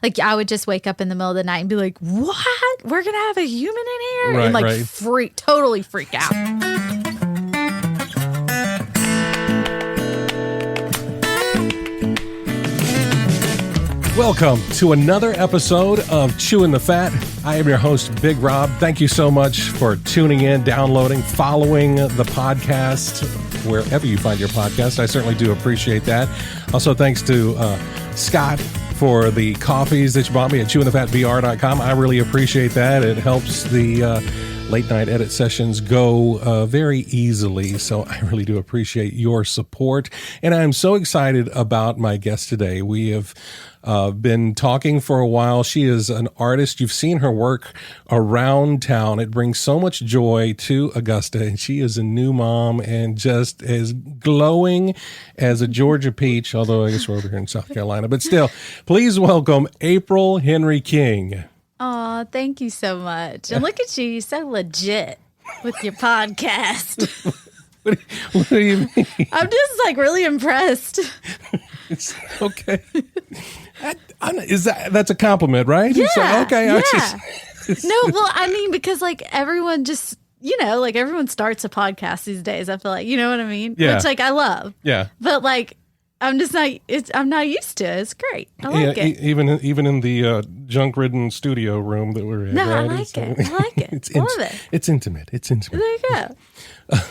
like I would just wake up in the middle of the night and be like, what? We're going to have a human in here? And like totally freak out. Welcome to another episode of Chewing the Fat. I am your host, Big Rob. Thank you so much for tuning in, downloading, following the podcast, wherever you find your podcast. I certainly do appreciate that. Also, thanks to Scott for the coffees that you bought me at chewingthefatbr.com. I really appreciate that. It helps the late night edit sessions go very easily. So I really do appreciate your support. And I'm so excited about my guest today. We have been talking for a while. She is an artist. You've seen her work around town. It brings so much joy to Augusta. And she is a new mom and just as glowing as a Georgia peach, although I guess we're over here in South Carolina. But still, please welcome April Henry King. Oh, thank you so much. And look at you. You're so legit with your podcast. What do you mean? I'm just like really impressed. It's okay. That's a compliment, right? Yeah. So, okay. Yeah. No, well, I mean, because like everyone just, like everyone starts a podcast these days. I feel like, you know what I mean? Yeah. Which like I love. Yeah. But like, I'm just not. I'm not used to it. It's great. I like it. Even in the junk-ridden studio room that we're in. No, right? I like it. I love it. It's intimate. There you go.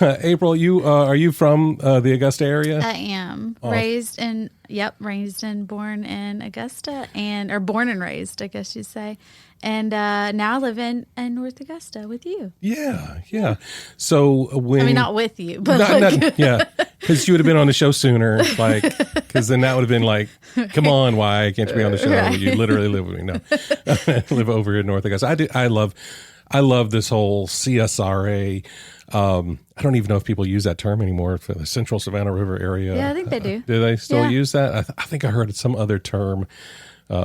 April, are you from the Augusta area? I am raised and born in Augusta, or born and raised, I guess you'd say. And now I live in North Augusta with you. Yeah. So not with you, but yeah, because you would have been on the show sooner, because then that would have been like, come on, why can't you be on the show? Right. You literally live with me. No, I live over here in North Augusta. I love this whole CSRA. I don't even know if people use that term anymore for the Central Savannah River area. Yeah, I think they do. Do they still use that? I think I heard some other term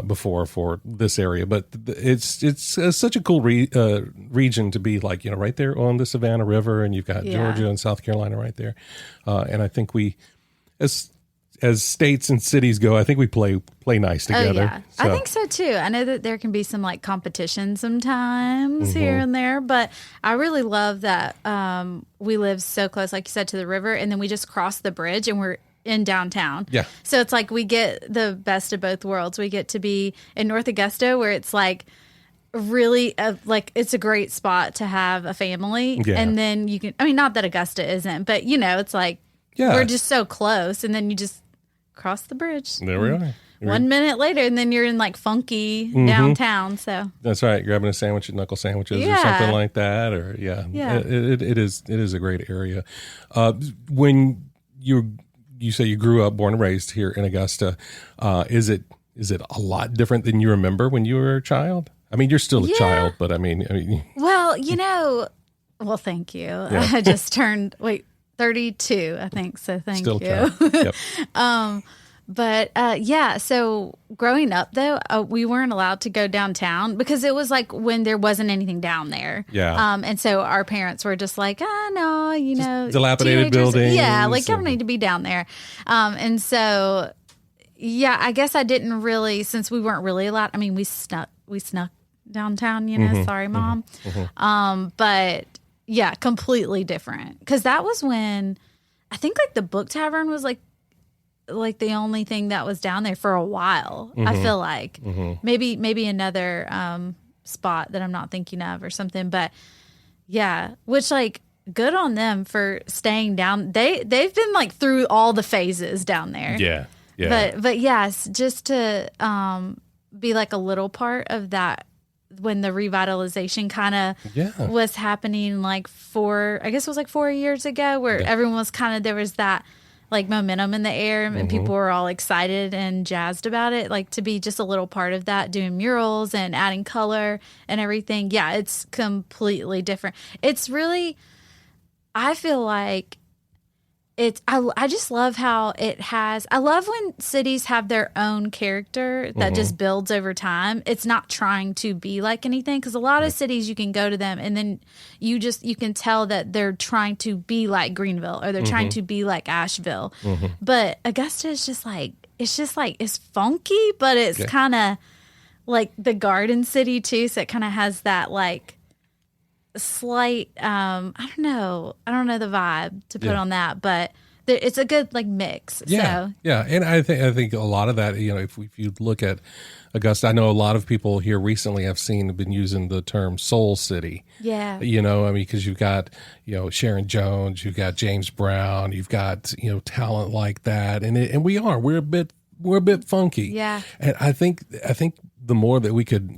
before for this area, but it's such a cool region to be like, right there on the Savannah River, and you've got Georgia and South Carolina right there. And I think we, as states and cities go, I think we play nice together. Oh, yeah. So. I think so too. I know that there can be some like competition sometimes here and there, but I really love that we live so close, like you said, to the river, and then we just cross the bridge and we're in downtown. Yeah. So it's like we get the best of both worlds. We get to be in North Augusta, where it's like really it's a great spot to have a family. Yeah. And then you can, not that Augusta isn't, but it's like we're just so close, and then you just cross the bridge. There we are. 1 minute later, and then you're in like funky downtown. So that's right. Grabbing a sandwich at Knuckle Sandwiches or something like that. Or it is a great area. When you say you grew up, born and raised here in Augusta, is it a lot different than you remember when you were a child? I mean, you're still a child, but I mean. Well, well, thank you. Yeah. I just turned 32, I think. So thank still you. Yep. So growing up though, we weren't allowed to go downtown because it was like when there wasn't anything down there. Yeah. And so our parents were just like, no, just dilapidated buildings. Yeah. Like you don't need to be down there. And so, I guess I didn't really, since we weren't really allowed. I mean, we snuck downtown, sorry, Mom. But yeah, completely different. Because that was when I think like the Book Tavern was like the only thing that was down there for a while. I feel like maybe another spot that I'm not thinking of or something. But yeah, which like good on them for staying down. They've been like through all the phases down there. Yeah. But yes, just to be like a little part of that. When the revitalization kind of was happening like 4 years ago, where everyone was there was that like momentum in the air and people were all excited and jazzed about it, like to be just a little part of that, doing murals and adding color and everything. Yeah, it's completely different. It's really, I feel like I just love how it has. I love when cities have their own character that just builds over time. It's not trying to be like anything, because a lot of cities you can go to them and then you can tell that they're trying to be like Greenville or they're trying to be like Asheville. But Augusta is just like it's funky, but it's kind of like the Garden City too. So it kind of has that like slight, I don't know the vibe to put on that, but it's a good like mix. Yeah. So. Yeah. And I think a lot of that, if you look at Augusta, I know a lot of people here recently have been using the term Soul City. Yeah. Because you've got, Sharon Jones, you've got James Brown, you've got, talent like that. And we're a bit funky. Yeah. And I think the more that we could,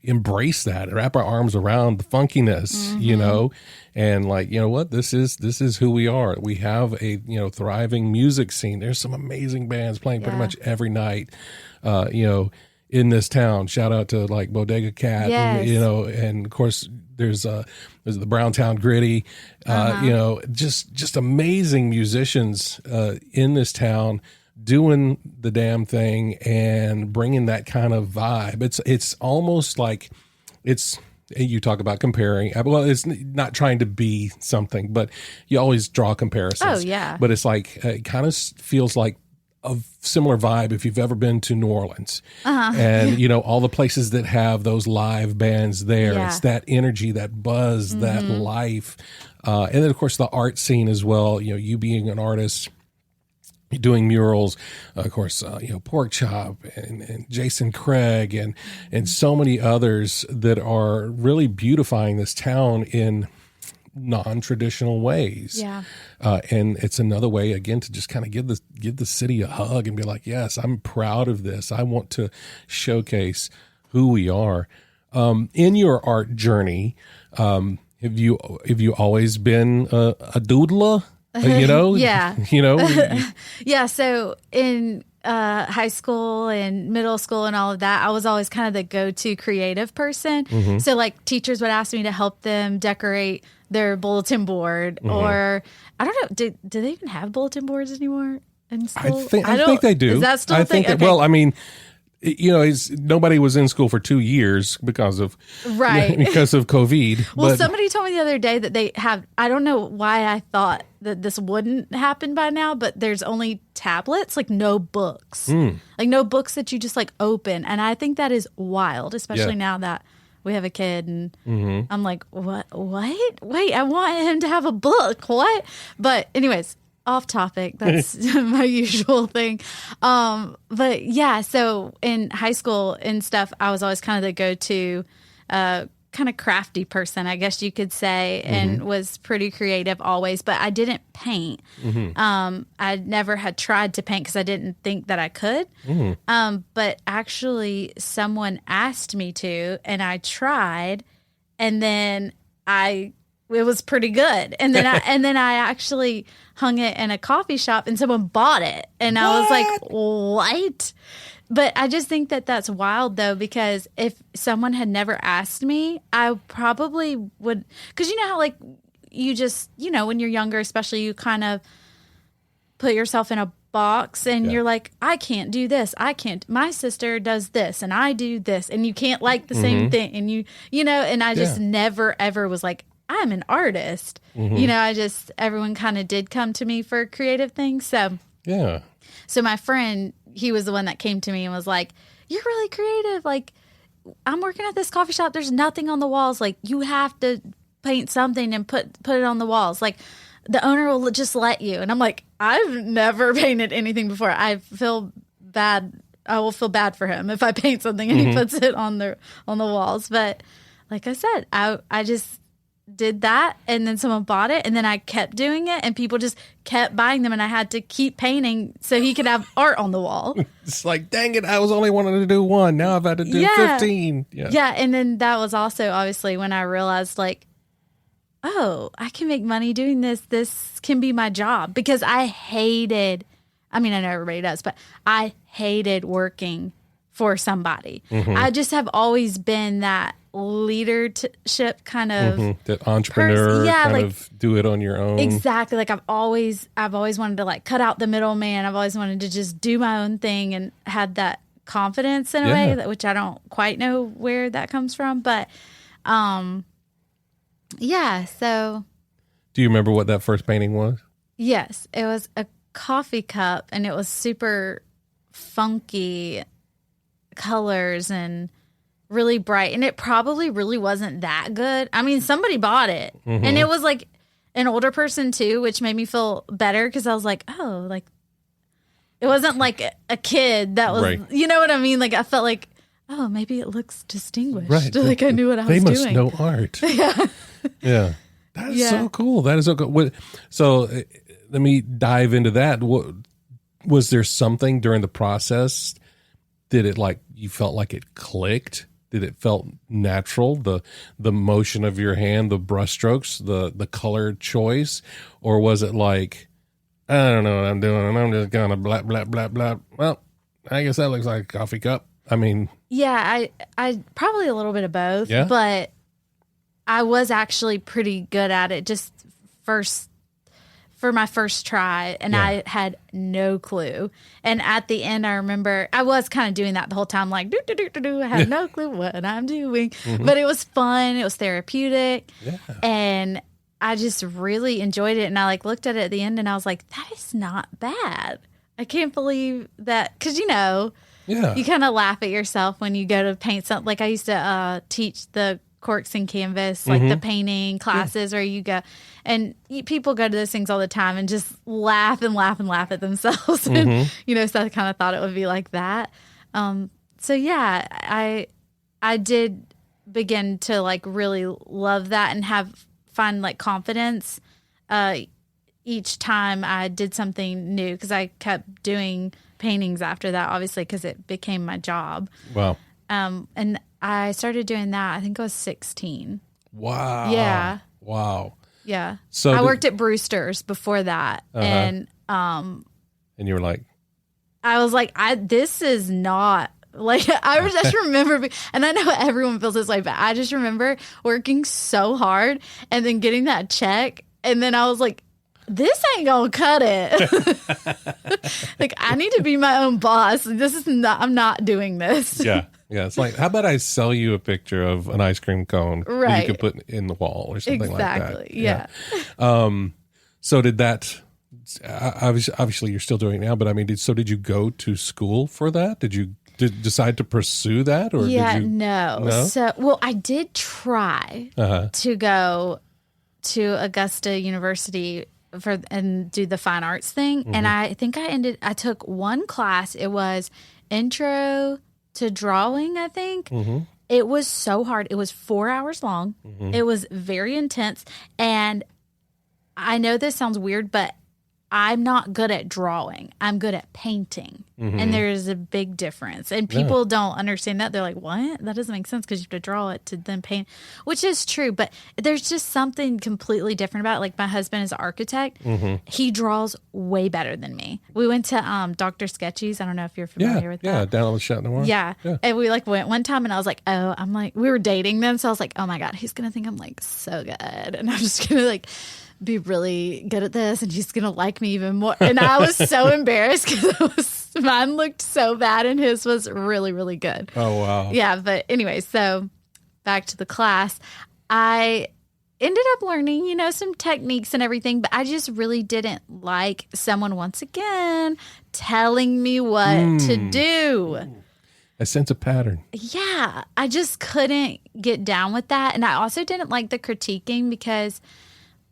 embrace that, wrap our arms around the funkiness, and like, what, this is who we are. We have a, thriving music scene. There's some amazing bands playing pretty much every night, in this town. Shout out to like Bodega Cat, yes. and of course there's the Browntown Gritty, just amazing musicians, in this town, doing the damn thing and bringing that kind of vibe. It's almost like you talk about comparing. Well, it's not trying to be something, but you always draw comparisons. Oh yeah. But it's like, it kind of feels like a similar vibe if you've ever been to New Orleans, and all the places that have those live bands there. It's that energy, that buzz, that life, and then of course the art scene as well. You being an artist, doing murals, of course, Pork Chop and Jason Craig and so many others that are really beautifying this town in non-traditional ways. Yeah. And it's another way, again, to just kind of give the city a hug and be like, yes, I'm proud of this. I want to showcase who we are. In your art journey, have you always been a doodler? Yeah. Yeah. So in high school and middle school and all of that, I was always kind of the go-to creative person. So like teachers would ask me to help them decorate their bulletin board, or I don't know, do they even have bulletin boards anymore in school? I think they do. Is that still a thing? Well, I mean, nobody was in school for 2 years because of COVID. Well, somebody told me the other day that they have, I don't know why I thought that this wouldn't happen by now, but there's only tablets, like no books, like no books that you just like open. And I think that is wild, especially now that we have a kid, and I'm like, what? Wait, I want him to have a book. What? But anyways, off topic. That's my usual thing. But yeah, so in high school and stuff, I was always kind of the go-to, kind of crafty person, I guess you could say, and was pretty creative always, but I didn't paint. I never had tried to paint because I didn't think that I could. But actually someone asked me to, and I tried, and then it was pretty good. And then I actually hung it in a coffee shop, and someone bought it. And I was like, what? But I just think that that's wild, though, because if someone had never asked me, I probably would. Because you know how, like, you just, when you're younger, especially, you kind of put yourself in a box and you're like, I can't do this. I can't. My sister does this and I do this. And you can't like the same thing. And and I just never, ever was like, I'm an artist. Everyone kind of did come to me for creative things. So, yeah. So my friend, he was the one that came to me and was like, you're really creative. Like, I'm working at this coffee shop. There's nothing on the walls. Like, you have to paint something and put it on the walls. Like, the owner will just let you. And I'm like, I've never painted anything before. I feel bad. I will feel bad for him if I paint something and he puts it on the walls. But like I said, I just did that, and then someone bought it, and then I kept doing it, and people just kept buying them, and I had to keep painting so he could have art on the wall. It's like, dang it, I was only wanting to do one. Now I've had to do 15. Yeah, and then that was also obviously when I realized, like, oh, I can make money doing this. This can be my job, because I know everybody does, but I hated working for somebody. I just have always been that leadership kind of that entrepreneur kind of do it on your own. Exactly. Like I've always wanted to like cut out the middleman. I've always wanted to just do my own thing and had that confidence in a way, which I don't quite know where that comes from. But so. Do you remember what that first painting was? Yes. It was a coffee cup, and it was super funky colors, and really bright, and it probably really wasn't that good. I mean, somebody bought it, and it was like an older person too, which made me feel better because I was like, oh, like it wasn't like a kid that was, you know what I mean? Like I felt like, oh, maybe it looks distinguished. Right. Like I knew what I was doing. They must know art. Yeah. That is so cool. That is so cool. So let me dive into that. Was there something during the process? Did it you felt like it clicked? Did it felt natural? The motion of your hand, the brushstrokes, the color choice? Or was it like, I don't know what I'm doing and I'm just gonna blah, blah, blah, blah. Well, I guess that looks like a coffee cup. I mean. Yeah, I probably a little bit of both. Yeah? But I was actually pretty good at it just for my first try, and I had no clue. And at the end, I remember I was kind of doing that the whole time, like, do. I had no clue what I'm doing. But it was fun. It was therapeutic. Yeah. And I just really enjoyed it. And I looked at it at the end, and I was like, that is not bad. I can't believe that. Because, you kind of laugh at yourself when you go to paint something. Like I used to teach the corks and canvas, like the painting classes where you go, and people go to those things all the time and just laugh at themselves. And, so I kind of thought it would be like that. So yeah, I did begin to really love that and find confidence each time I did something new, because I kept doing paintings after that, obviously, because it became my job. Wow. And I started doing that, I think I was 16. Wow. Yeah. Wow. Yeah. So I worked at Brewster's before that. And you were like, I was like, this is not I just remember, and I know everyone feels this way, but I just remember working so hard and then getting that check. And then I was like, this ain't gonna cut it. I need to be my own boss. I'm not doing this. Yeah. Yeah. It's like, how about I sell you a picture of an ice cream cone that you can put in the wall or something like that. Exactly. Yeah. So did that, obviously you're still doing it now, but I mean, did you go to school for that? Did you decide to pursue that? Or yeah, did you? No. So, I did try to go to Augusta University and do the fine arts thing. And I think I took one class. It was Intro to Drawing, I think. It was so hard. It was 4 hours long. It was very intense. And I know this sounds weird, but I'm not good at drawing. I'm good at painting. And there's a big difference. And people don't understand that. They're like, what? That doesn't make sense because you have to draw it to then paint, which is true. But there's just something completely different about it. Like my husband is an architect. He draws way better than me. We went to Dr. Sketchy's. I don't know if you're familiar with that. Yeah, down on the Chat Noir. Yeah. And we went one time, and I was like, we were dating then. So I was like, oh my God, he's going to think I'm so good. And I'm just going to be really good at this, and he's gonna like me even more. And I was so embarrassed because mine looked so bad and his was really, really good. Oh wow. Yeah, but anyway, so back to the class. I ended up learning, some techniques and everything, but I just really didn't like someone, once again, telling me what to do. I sense a pattern. Yeah, I just couldn't get down with that. And I also didn't like the critiquing because,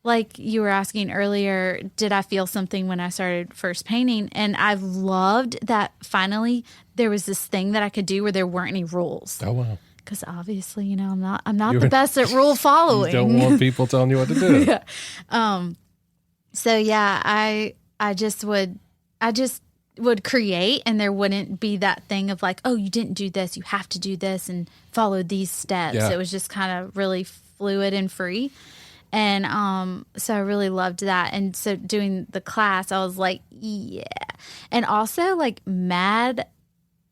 like you were asking earlier, did I feel something when I started first painting? And I loved that finally there was this thing that I could do where there weren't any rules. Oh, wow. Because obviously, I'm not the best at rule following. You don't want people telling you what to do. Yeah. So yeah, I just would create, and there wouldn't be that thing of oh, you didn't do this, you have to do this and follow these steps. Yeah. It was just kind of really fluid and free. And so I really loved that. And so doing the class, I was like, yeah. And also mad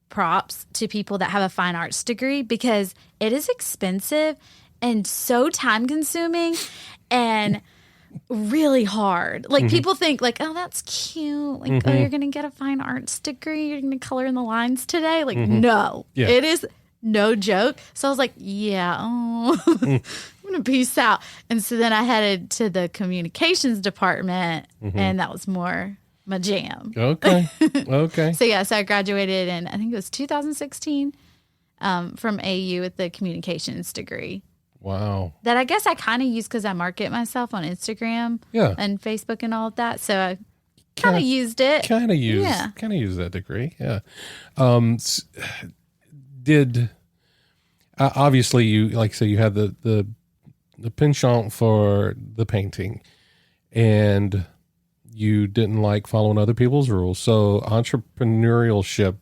props to people that have a fine arts degree, because it is expensive and so time consuming and really hard. People think oh, that's cute. Oh, you're going to get a fine arts degree. You're going to color in the lines today. No, it is no joke. So I was like, yeah, I'm going to peace out. And so then I headed to the communications department, and that was more my jam. Okay. Okay. So I graduated in, I think it was 2016. from AU with the communications degree. Wow. That I guess I kind of use because I market myself on Instagram and Facebook and all of that. So I kind of used it. Kind of used that degree. Yeah. Did obviously you, like say, you had the penchant for the painting, and you didn't like following other people's rules. So entrepreneurship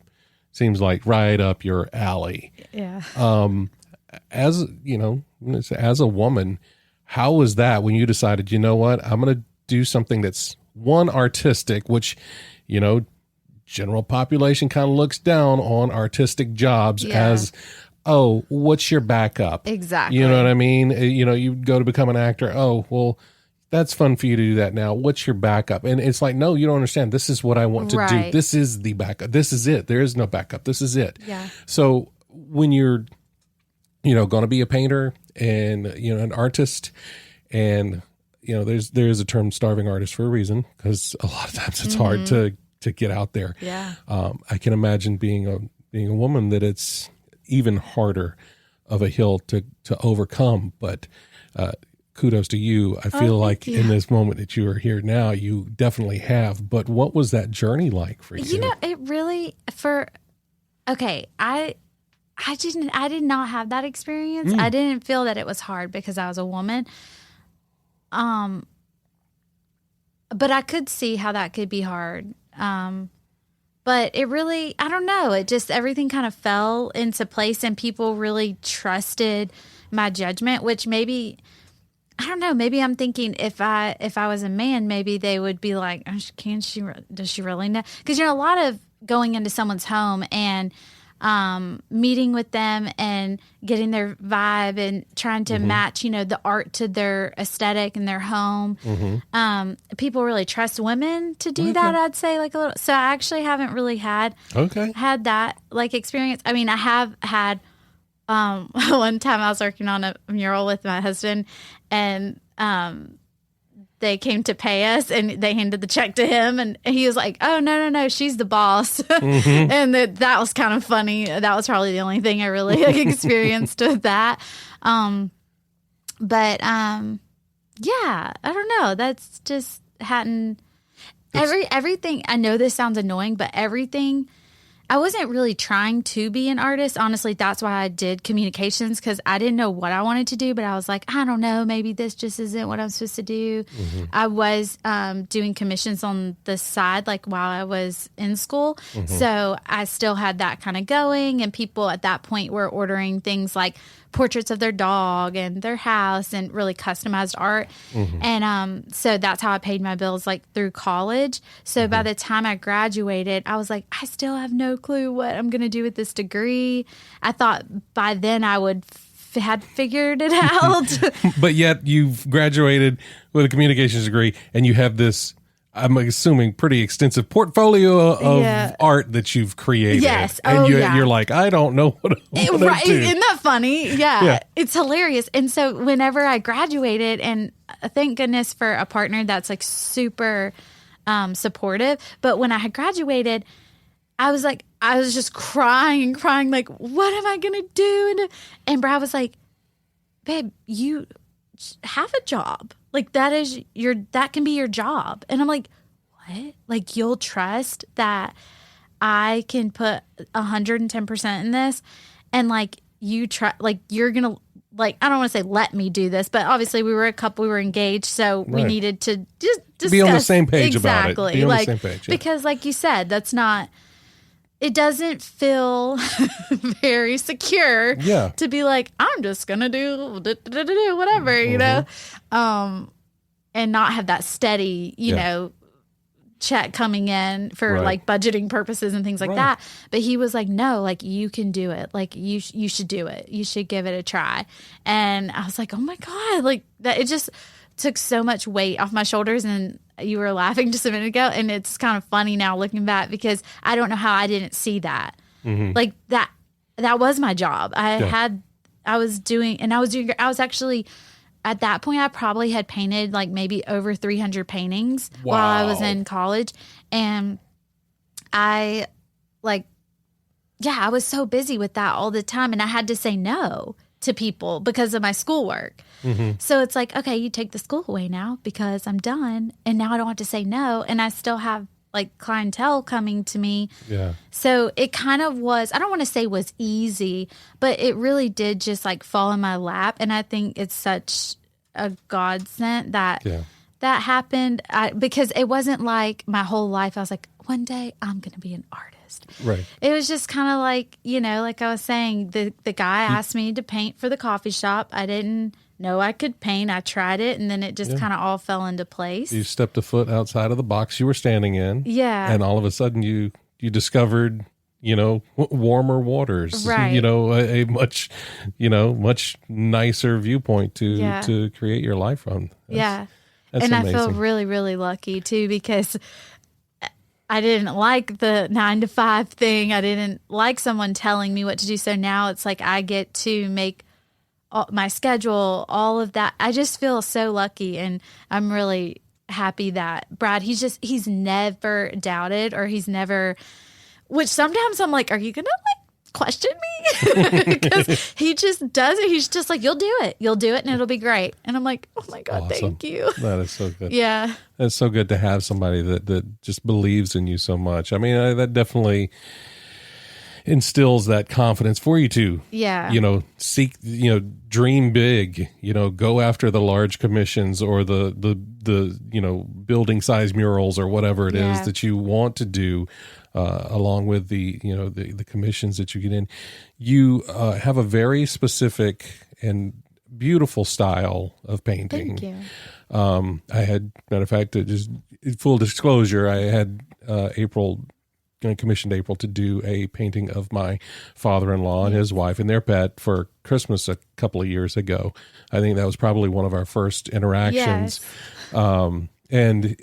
seems like right up your alley. Yeah. As you know, as a woman, how was that when you decided, you know what, I'm going to do something that's one, artistic, which, you know, general population kind of looks down on artistic jobs as, oh, what's your backup? Exactly. You know what I mean? You know, you go to become an actor. Oh, well, that's fun for you to do that now. What's your backup? And it's like, no, you don't understand. This is what I want to do. This is the backup. This is it. There is no backup. This is it. Yeah. So when you're, you know, going to be a painter and, you know, an artist, and, you know, there's a term starving artist for a reason, because a lot of times it's hard to get out there. Yeah. I can imagine being a woman that it's even harder of a hill to overcome, but, kudos to you. I feel like in this moment that you are here now, you definitely have. But what was that journey like for you? You know, it really I did not have that experience. I didn't feel that it was hard because I was a woman. But I could see how that could be hard. But it really, I don't know. It just, everything kind of fell into place, and people really trusted my judgment, which maybe, I don't know, maybe I'm thinking if I was a man, maybe they would be like, oh, does she really know? Because, you know, a lot of going into someone's home and meeting with them and getting their vibe and trying to match, you know, the art to their aesthetic and their home. People really trust women to do that, I'd say, like a little. So I actually haven't really had that like experience. I mean, I have had one time I was working on a mural with my husband, and they came to pay us, and they handed the check to him, and he was like, oh, no, she's the boss. And that was kind of funny. That was probably the only thing I really experienced with that. Yeah, I don't know. That's just everything. I know this sounds annoying, but everything, I wasn't really trying to be an artist. Honestly, that's why I did communications, because I didn't know what I wanted to do, but I was like, I don't know, maybe this just isn't what I'm supposed to do. I was doing commissions on the side, like while I was in school. So I still had that kind of going, and people at that point were ordering things like portraits of their dog and their house and really customized art. And so that's how I paid my bills, like through college. So by the time I graduated, I was like, I still have no clue what I'm going to do with this degree. I thought by then I would had figured it out. But yet you've graduated with a communications degree, and you have this, I'm assuming, pretty extensive portfolio of art that you've created. Yes. And you're like, I don't know what I want to do. Isn't that funny? Yeah. It's hilarious. And so whenever I graduated, and thank goodness for a partner that's like super supportive. But when I had graduated, I was just crying, like, what am I going to do? And Brad was like, babe, you have a job. Like, that can be your job. And I'm like, what? Like, you'll trust that I can put 110% in this, and like, you're going to, like, I don't want to say let me do this, but obviously we were a couple, we were engaged. So we needed to just discuss. Be on the same page about it. Be on the same page. Because like you said, it doesn't feel very secure to be like, I'm just going to do whatever, you know, and not have that steady, you know, check coming in for like budgeting purposes and things like that. But he was like, no, like, you can do it. Like, you should do it. You should give it a try. And I was like, oh my God, like that, it just took so much weight off my shoulders. And you were laughing just a minute ago, and it's kind of funny now looking back, because I don't know how I didn't see that. Like that was my job. I was actually, at that point, I probably had painted like maybe over 300 paintings while I was in college. And I like I was so busy with that all the time, and I had to say no to people because of my schoolwork. So it's like, okay, you take the school away now because I'm done, and now I don't have to say no, and I still have like clientele coming to me. Yeah. So it kind of was, I don't want to say was easy, but it really did just like fall in my lap. And I think it's such a godsend that that happened because it wasn't like my whole life. I was like, one day I'm going to be an artist. Right. It was just kind of like, like I was saying, the guy asked me to paint for the coffee shop. I didn't know I could paint. I tried it, and then it just kind of all fell into place. You stepped a foot outside of the box you were standing in. Yeah. And all of a sudden you discovered, warmer waters, right. A much, much nicer viewpoint to create your life from. That's and amazing. I feel really, really lucky too, because I didn't like the 9-to-5 thing. I didn't like someone telling me what to do. So now it's like I get to make my schedule, all of that. I just feel so lucky, and I'm really happy that Brad, he's never doubted, or he's never, which sometimes I'm like, are you going to like question me? Because he just does it. He's just like, you'll do it and it'll be great. And I'm like, oh my God, awesome. Thank you. That is so good. Yeah. It's so good to have somebody that just believes in you so much. I mean, that definitely instills that confidence for you to, seek, dream big, go after the large commissions or the building size murals or whatever it is that you want to do, along with the commissions that you get in. You have a very specific and beautiful style of painting. Thank you. I had, matter of fact, just full disclosure, I had commissioned April to do a painting of my father-in-law and his wife and their pet for Christmas a couple of years ago. I think that was probably one of our first interactions. Yes. And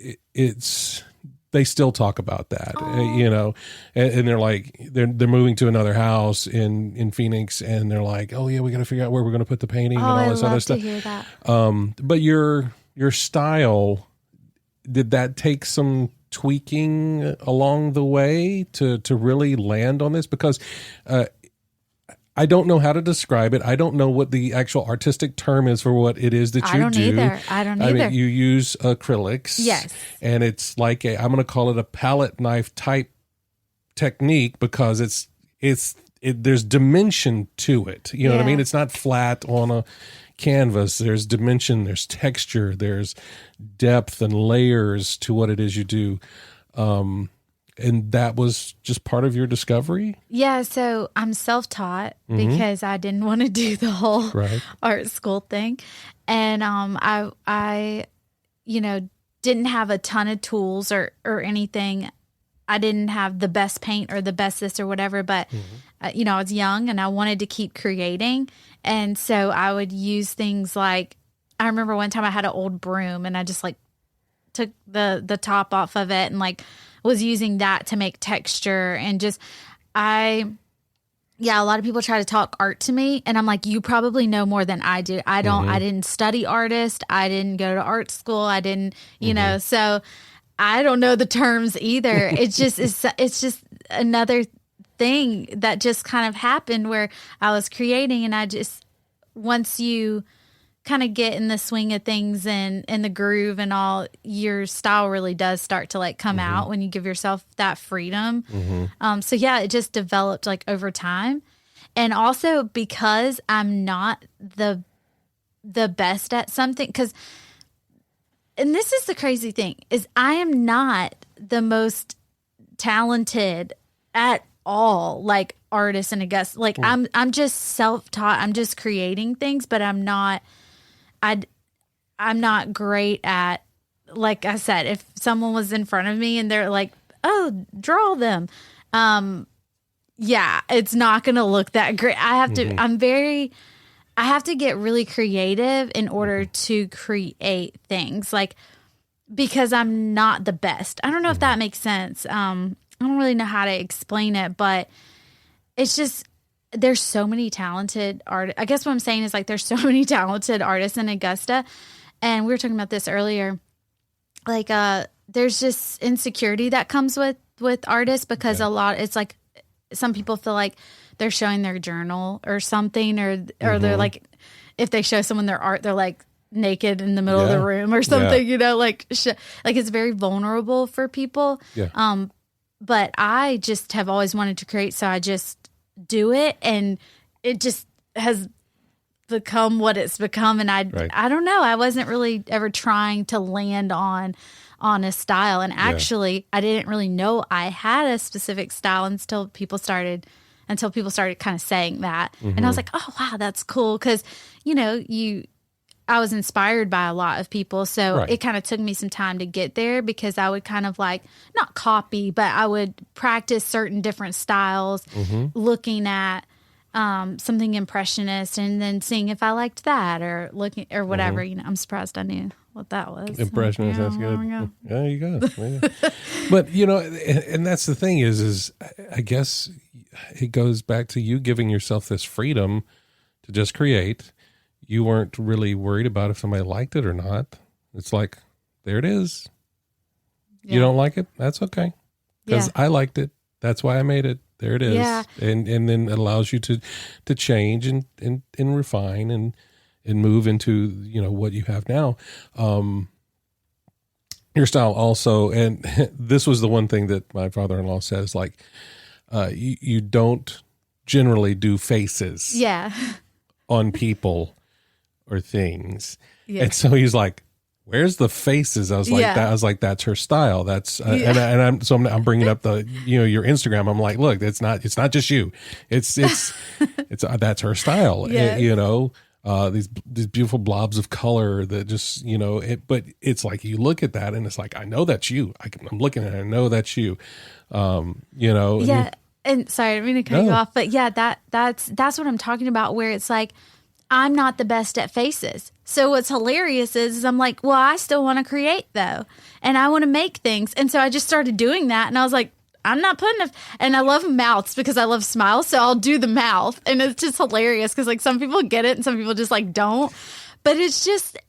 they still talk about that, and they're like, they're moving to another house in Phoenix, and they're like, oh yeah, we got to figure out where we're going to put the painting and all this other stuff. I love to hear that. But your style, did that take some tweaking along the way to really land on this? Because I don't know how to describe it. I don't know what the actual artistic term is for what it is that you do. I don't either. I mean, you use acrylics. Yes. And it's like I'm going to call it a palette knife type technique, because there's dimension to it. You know what I mean? It's not flat on a canvas. There's dimension, there's texture, there's depth and layers to what it is you do. And that was just part of your discovery? Yeah, so I'm self-taught because I didn't want to do the whole art school thing. And I didn't have a ton of tools or anything. I didn't have the best paint or the best this or whatever, but I was young and I wanted to keep creating. And so I would use things like, I remember one time I had an old broom and I just like took the top off of it and like was using that to make texture. And just, a lot of people try to talk art to me, and I'm like, you probably know more than I do. I don't, I didn't study artist. I didn't go to art school. I didn't, so I don't know the terms either. It's just another thing that just kind of happened where I was creating, and once you kind of get in the swing of things and in the groove and all, your style really does start to like come out when you give yourself that freedom. So it just developed like over time. And also because I'm not the best at something, and this is the crazy thing, is I am not the most talented at all, like artist in Augusta. Like I'm just self-taught. I'm just creating things, but I'm not great at, like I said, if someone was in front of me and they're like, oh, draw them. It's not going to look that great. I have to, I have to get really creative in order to create things, like, because I'm not the best. I don't know if that makes sense. I don't really know how to explain it, but it's just, there's so many talented artists. I guess what I'm saying is like, there's so many talented artists in Augusta. And we were talking about this earlier. Like, there's just insecurity that comes with artists, because a lot, it's like some people feel like they're showing their journal or something, or they're like, if they show someone their art, they're like naked in the middle of the room or something, you know, like it's very vulnerable for people. Yeah. But I just have always wanted to create, so I just do it, and it just has become what it's become. And I don't know, I wasn't really ever trying to land on a style, and actually I didn't really know I had a specific style until people started kind of saying that. And I was like, oh wow, that's cool, because you know, I was inspired by a lot of people. So it kind of took me some time to get there, because I would kind of like, not copy, but I would practice certain different styles, looking at something impressionist and then seeing if I liked that, or looking or whatever. You know, I'm surprised I knew what that was. Impressionist, that's good. There you go. Yeah. But you know, and that's the thing is I guess it goes back to you giving yourself this freedom to just create. You weren't really worried about if somebody liked it or not. It's like, there it is. You don't like it? That's okay. Because I liked it. That's why I made it. There it is. Yeah. And then it allows you to change and refine and move into, you know, what you have now. Your style also, and this was the one thing that my father-in-law says, like, you don't generally do faces on people or things. And so he's like, where's the faces? I was like, that. I was like, that's her style. That's, and I'm bringing up the, you know, your Instagram. I'm like, look, it's not just you. It's that's her style. You know, these beautiful blobs of color that just, you know, but it's like, you look at that and it's like, I know that's you. I'm looking at it. I know that's you. You know? Yeah. And sorry, I didn't mean to cut you off, but that's what I'm talking about, where it's like, I'm not the best at faces. So what's hilarious is I'm like, well, I still want to create though. And I want to make things. And so I just started doing that. And I was like, I'm not putting and I love mouths because I love smiles. So I'll do the mouth. And it's just hilarious because like some people get it and some people just like don't. But it's just,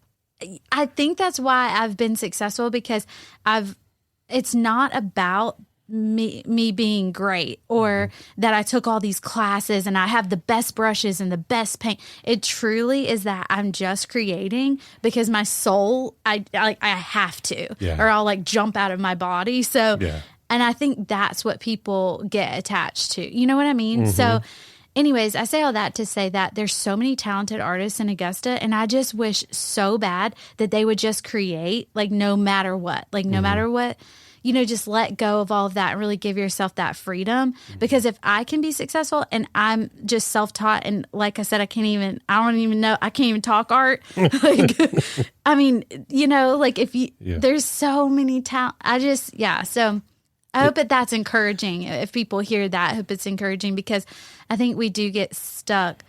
I think that's why I've been successful, because it's not about me being great, or that I took all these classes and I have the best brushes and the best paint. It truly is that I'm just creating because my soul, I have to, or I'll like jump out of my body. So, and I think that's what people get attached to. You know what I mean? So anyways, I say all that to say that there's so many talented artists in Augusta, and I just wish so bad that they would just create, like no matter what, you know, just let go of all of that and really give yourself that freedom. Because if I can be successful and I'm just self-taught, and like I said, I can't even talk art. Like, I mean, you know, like if you, there's so many talent. So I hope that's encouraging. If people hear that, I hope it's encouraging, because I think we do get stuck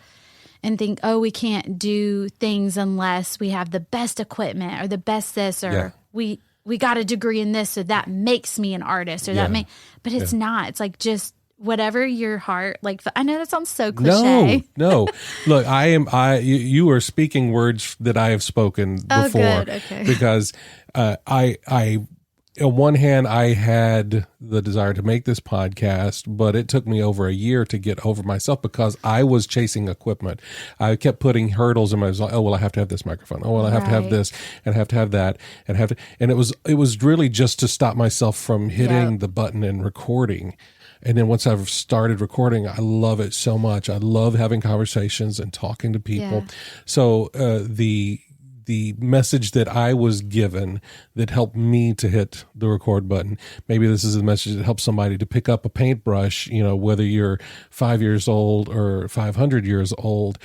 and think, oh, we can't do things unless we have the best equipment or the best this, or we got a degree in this, so that makes me an artist, or but it's not. It's like just whatever your heart, like, I know that sounds so cliche. No. Look, you are speaking words that I have spoken before. Oh, good. Okay. Because I on one hand, I had the desire to make this podcast, but it took me over a year to get over myself because I was chasing equipment. I kept putting hurdles in my life. Oh, well, I have to have this microphone. Oh, well, I have to have this, and I have to have that, and it was really just to stop myself from hitting the button and recording. And then once I've started recording, I love it so much. I love having conversations and talking to people. So the message that I was given that helped me to hit the record button, maybe this is a message that helps somebody to pick up a paintbrush, you know, whether you're 5 years old or 500 years old,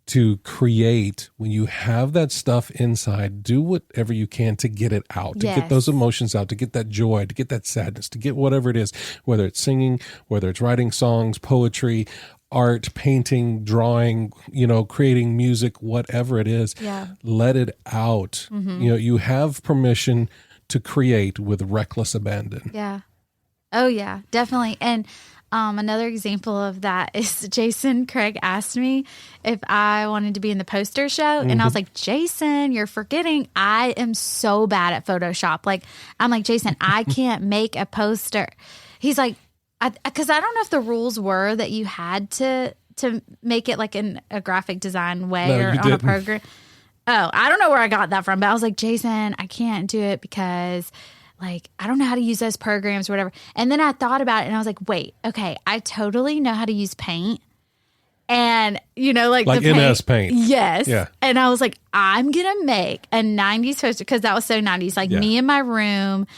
to create. When you have that stuff inside, do whatever you can to get it out, to get those emotions out, to get that joy, to get that sadness, to get whatever it is, whether it's singing, whether it's writing songs, poetry, art, painting, drawing, you know, creating music, whatever it is, let it out. You know, you have permission to create with reckless abandon. Yeah. Oh yeah, definitely. And another example of that is Jason Craig asked me if I wanted to be in the poster show. And I was like, Jason, you're forgetting I am so bad at Photoshop. Like, I'm like, Jason, I can't make a poster. He's like, because I don't know if the rules were that you had to make it like in a graphic design way or on a program. Oh, I don't know where I got that from, but I was like, Jason, I can't do it because like, I don't know how to use those programs or whatever. And then I thought about it and I was like, wait, okay, I totally know how to use Paint. And, like the MS Paint. Yes. Yeah. And I was like, I'm going to make a 90s poster because that was so 90s. Like me in my room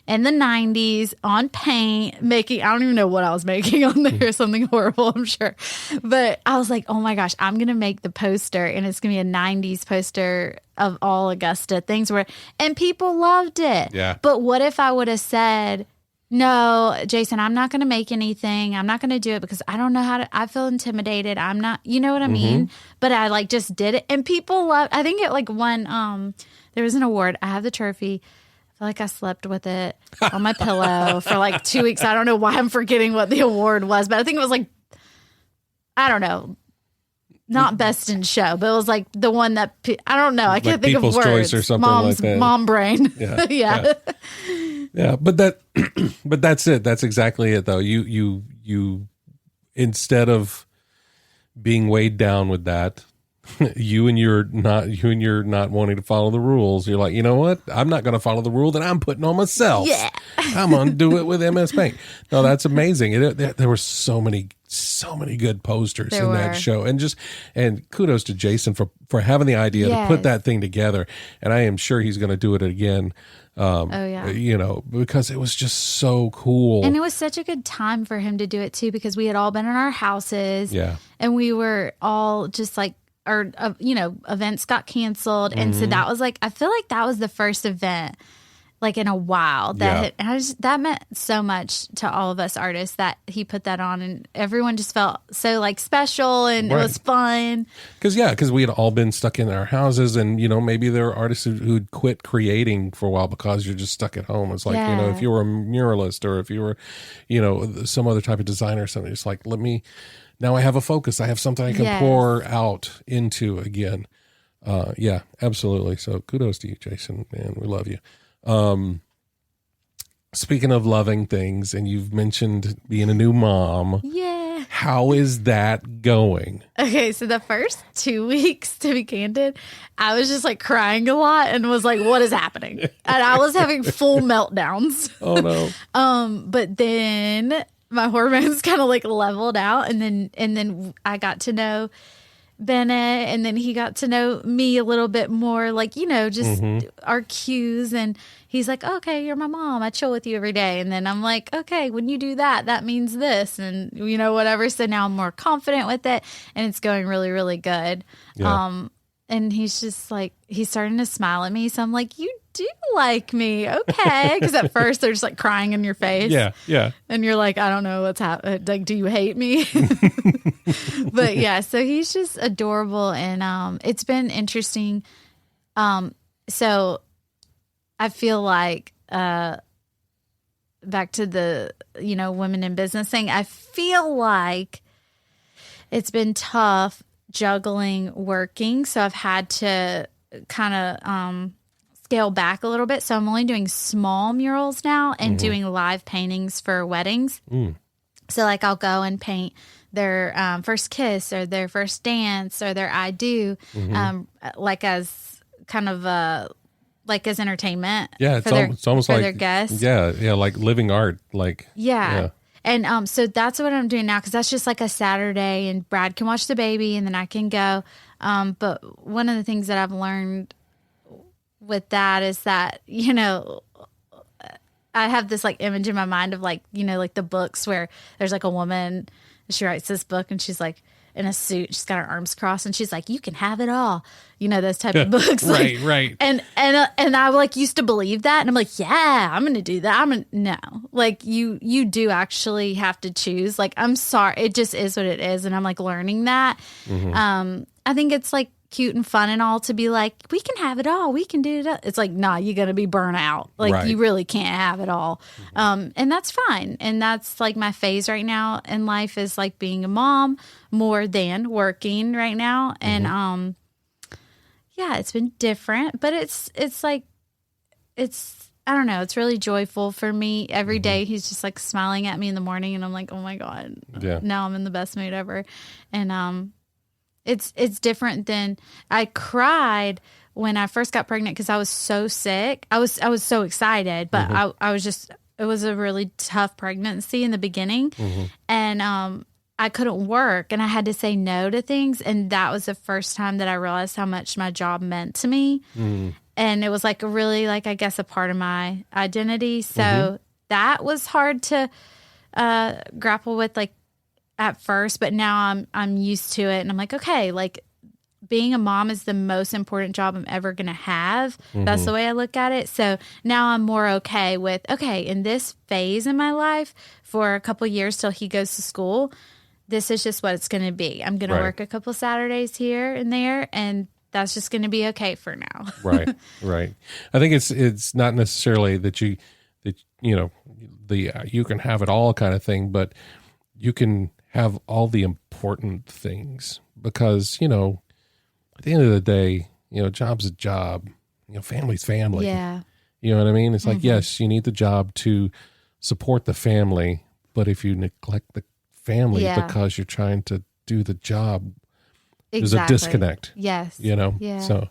in the 90s on Paint making, I don't even know what I was making on there, something horrible, I'm sure. But I was like, oh my gosh, I'm going to make the poster and it's going to be a 90s poster of all Augusta things and people loved it. Yeah. But what if I would have said, no, Jason, I'm not going to make anything. I'm not going to do it because I don't know how to, I feel intimidated. I'm not, you know what I mean? But I like just did it and people loved, I think it like won, there was an award. I have the trophy. I feel like I slept with it on my pillow for like 2 weeks. I don't know why I'm forgetting what the award was, but I think it was like, I don't know, not best in show, but it was like the one that, I don't know. I like can't think of words. People's Choice or something like that. Mom brain. Yeah. Yeah. Yeah. But that's it. That's exactly it though. You, instead of being weighed down with that, you and you're not wanting to follow the rules. You're like, you know what? I'm not going to follow the rule that I'm putting on myself. Yeah. I'm going to do it with MS Paint. No, that's amazing. There were so many good posters in that show, and kudos to Jason for having the idea to put that thing together. And I am sure he's going to do it again. Because it was just so cool. And it was such a good time for him to do it too, because we had all been in our houses and we were all just like, events got canceled. And so that was like, I feel like that was the first event like in a while that that meant so much to all of us artists that he put that on, and everyone just felt so like special and it was fun. Because we had all been stuck in our houses, and maybe there were artists who'd quit creating for a while because you're just stuck at home. It's like if you were a muralist or if you were some other type of designer or something, it's like now I have a focus. I have something I can pour out into again. Yeah, absolutely. So kudos to you, Jason, man. We love you. Speaking of loving things, and you've mentioned being a new mom. Yeah. How is that going? Okay, so the first 2 weeks, to be candid, I was just like crying a lot and was like, what is happening? And I was having full meltdowns. Oh no. But then my hormones kind of like leveled out, and then I got to know Bennett, and then he got to know me a little bit more, like, just our cues. And he's like, okay, you're my mom. I chill with you every day. And then I'm like, okay, when you do that, that means this, and whatever. So now I'm more confident with it, and it's going really, really good. Yeah. And he's just like, he's starting to smile at me. So I'm like, you do like me. Okay. Because at first they're just like crying in your face. Yeah. Yeah. And you're like, I don't know what's happening. Like, do you hate me? But yeah, so he's just adorable. And it's been interesting. So I feel like back to the, women in business thing, I feel like it's been tough juggling working. So I've had to kind of scale back a little bit. So I'm only doing small murals now and doing live paintings for weddings. So like I'll go and paint their first kiss or their first dance or their I do, like as kind of like as entertainment. Yeah, it's almost for like their guests. Yeah, like living art. Like And so that's what I'm doing now, because that's just like a Saturday, and Brad can watch the baby, and then I can go. But one of the things that I've learned with that is that, I have this like image in my mind of like, like the books where there's like a woman, she writes this book and she's like in a suit, she's got her arms crossed, and she's like, you can have it all, those type of books. Right. And I like used to believe that, and I'm like, yeah, I'm going to do that. No, like you do actually have to choose. Like, I'm sorry, it just is what it is. And I'm like learning that. I think it's like cute and fun and all to be like, we can have it all. We can do it. It's like, nah, you're going to be burnt out. Like you really can't have it all. And that's fine. And that's like my phase right now in life, is like being a mom more than working right now. And, yeah, it's been different, but it's like, I I don't know. It's really joyful for me. Every day he's just like smiling at me in the morning, and I'm like, oh my God, now I'm in the best mood ever. And it's different than I cried when I first got pregnant because I was so sick. I was so excited, but I was just, it was a really tough pregnancy in the beginning, and I couldn't work, and I had to say no to things, and that was the first time that I realized how much my job meant to me. And it was like really, like, I guess, a part of my identity. So that was hard to grapple with, like, at first, but now I'm used to it, and I'm like, okay, like, being a mom is the most important job I'm ever going to have. That's the way I look at it. So now I'm more okay with, okay, in this phase in my life for a couple years till he goes to school, this is just what it's going to be. I'm going to work a couple Saturdays here and there, and that's just going to be okay for now. Right. I think it's not necessarily that you can have it all kind of thing, but you can have all the important things because, at the end of the day, job's a job, family's family. Yeah. You know what I mean? It's like, yes, you need the job to support the family, but if you neglect the family because you're trying to do the job, there's a disconnect. Yes. Yeah. So,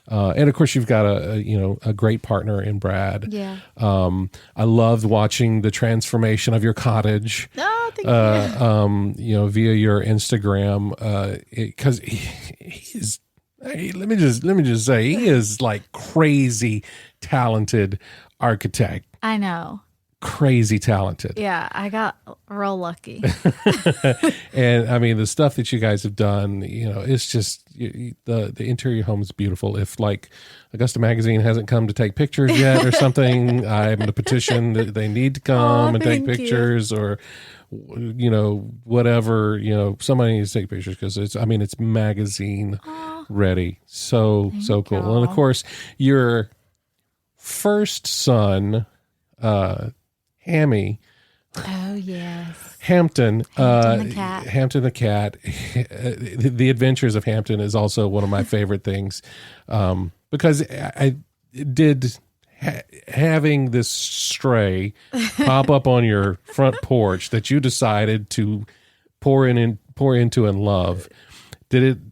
and of course you've got a great partner in Brad. Yeah. I loved watching the transformation of your cottage. Oh, thank you. Via your Instagram, because he's, let me just say, he is like crazy talented architect. I know. Crazy talented. Yeah, I got real lucky. And I mean, the stuff that you guys have done, it's just the interior home is beautiful. If like Augusta Magazine hasn't come to take pictures yet or something, I'm going to petition that they need to come and take pictures or, whatever, somebody needs to take pictures because it's magazine ready. So cool. y'all. And of course, your first son, Hammy. Oh, yes. Hampton the cat. Hampton the cat. The Adventures of Hampton is also one of my favorite things because I did having this stray pop up on your front porch that you decided to pour into and love. Did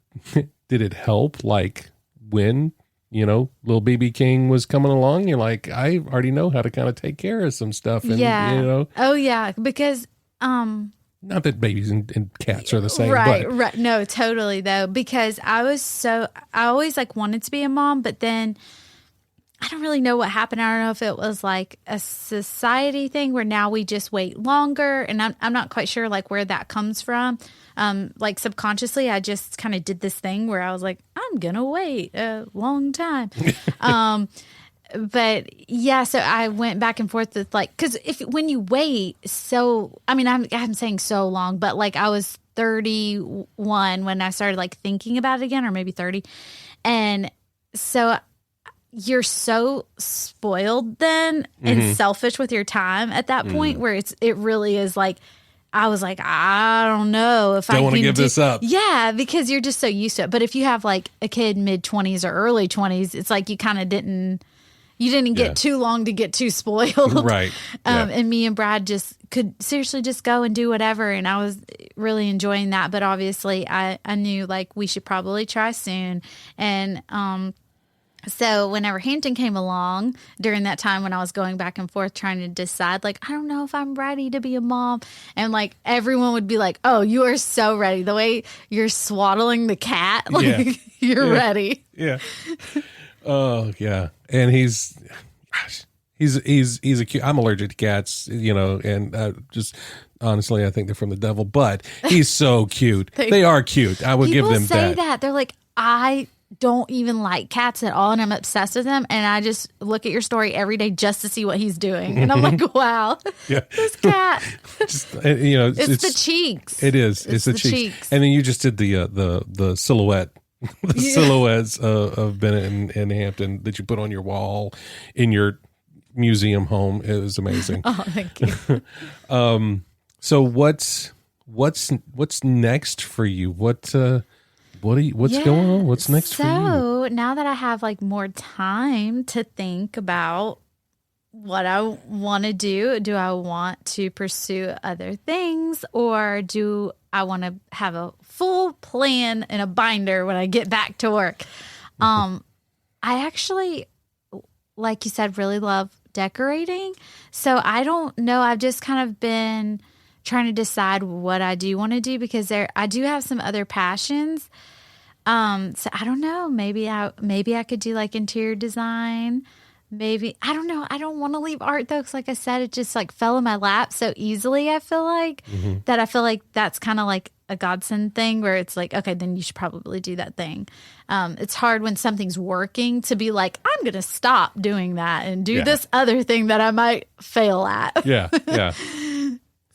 it help? Like when little BB King was coming along, you're like, I already know how to kind of take care of some stuff. And, Oh, yeah. Because, not that babies and cats are the same. Right. But. Right. No, totally though. Because I always like wanted to be a mom, but then I don't really know what happened. I don't know if it was like a society thing where now we just wait longer. And I'm not quite sure like where that comes from. Like subconsciously, I just kind of did this thing where I was like, I'm going to wait a long time. But yeah, so I went back and forth with like, cause when you wait, I'm saying so long, but like I was 31 when I started like thinking about it again, or maybe 30. And so you're so spoiled then and selfish with your time at that point where it really is like, I was like, I don't know if I don't want to give this up. Yeah, because you're just so used to it. But if you have like a kid mid-20s or early 20s, it's like you kind of didn't get too long to get too spoiled. Right. And me and Brad just could seriously just go and do whatever. And I was really enjoying that. But obviously I knew like we should probably try soon. And so whenever Hampton came along during that time when I was going back and forth trying to decide, like, I don't know if I'm ready to be a mom. And like everyone would be like, oh, you are so ready. The way you're swaddling the cat, like you're ready. Yeah. Oh, yeah. And he's a cute, I'm allergic to cats, and just honestly, I think they're from the devil, but he's so cute. They are cute. I would give them that. People say that. They're like, I don't even like cats at all, and I'm obsessed with them, and I just look at your story every day just to see what he's doing, and I'm like, wow, this cat. It's the cheeks. It is. It's the cheeks. And then you just did the silhouette. The silhouettes of Bennett and Hampton that you put on your wall in your museum home. It was amazing. Oh, thank you. So what's next for you? What's going on? What's next for you? So now that I have like more time to think about what I want to do. Do I want to pursue other things, or do I want to have a full plan in a binder when I get back to work? I actually, like you said, really love decorating. So I don't know. I've just kind of been trying to decide what I do want to do, because I do have some other passions. So I don't know. Maybe I could do like interior design. Maybe, I don't know. I don't want to leave art though, because like I said, it just like fell in my lap so easily. I feel like that's kind of like a godsend thing, where it's like, okay, then you should probably do that thing. It's hard when something's working to be like, I'm going to stop doing that and do this other thing that I might fail at. Yeah.